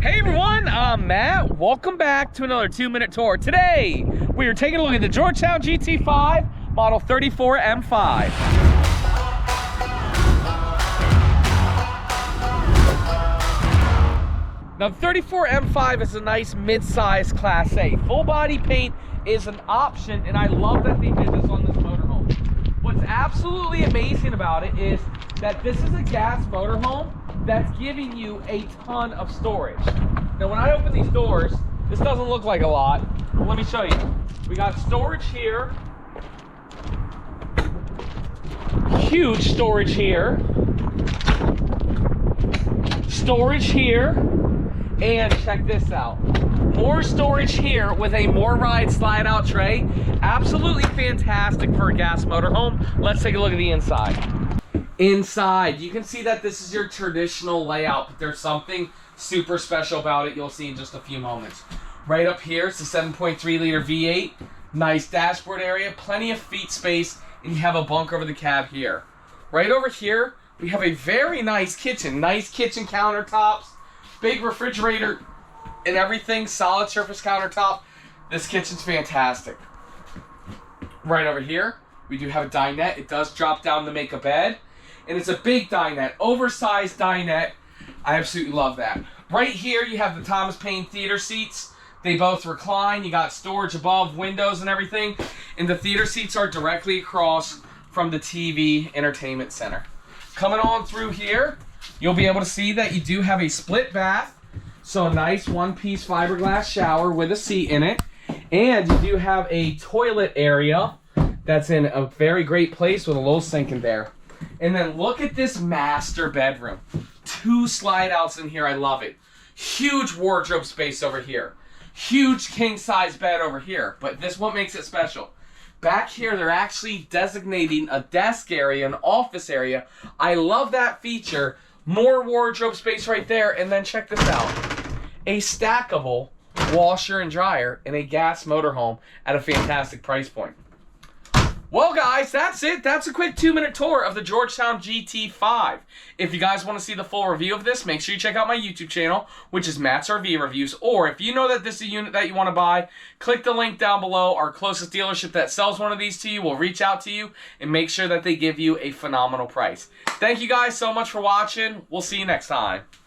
Hey everyone, I'm Matt. Welcome back to another 2-minute tour. Today, we are taking a look at the Georgetown GT5 model 34 M5. Now, the 34 M5 is a nice mid-size Class A. Full body paint is an option, and I love that they did this on this motorhome. What's absolutely amazing about it is that this is a gas motorhome that's giving you a ton of storage. Now, when I open these doors, this doesn't look like a lot, but let me show you. We got storage here, huge storage here, and check this out. More storage here with a more ride slide out tray. Absolutely fantastic for a gas motorhome. Let's take a look at the inside. Inside, you can see that this is your traditional layout, but there's something super special about it you'll see in just a few moments. Right up here, it's a 7.3 liter V8. Nice dashboard area, plenty of feet space, and you have a bunk over the cab here. Right over here, we have a very nice kitchen. Nice kitchen countertops, big refrigerator and everything, solid surface countertop. This kitchen's fantastic. Right over here, we do have a dinette. It does drop down to make a bed. And it's a big dinette, oversized dinette. I absolutely love that. Right here, you have the Thomas Paine theater seats. They both recline. You got storage above, windows and everything. And the theater seats are directly across from the TV entertainment center. Coming on through here, you'll be able to see that you do have a split bath. So a nice one-piece fiberglass shower with a seat in it. And you do have a toilet area that's in a very great place with a little sink in there. And then look at this master bedroom. 2 slide outs in here. I love it. Huge wardrobe space over here. Huge king size bed over here. But this what makes it special. Back here, they're actually designating a desk area, an office area. I love that feature. More wardrobe space right there. And then check this out. A stackable washer and dryer in a gas motorhome at a fantastic price point. Well, guys, that's it. That's a quick 2-minute tour of the Georgetown GT5. If you guys want to see the full review of this, make sure you check out my YouTube channel, which is Matt's RV Reviews. Or if you know that this is a unit that you want to buy, click the link down below. Our closest dealership that sells one of these to you will reach out to you and make sure that they give you a phenomenal price. Thank you guys so much for watching. We'll see you next time.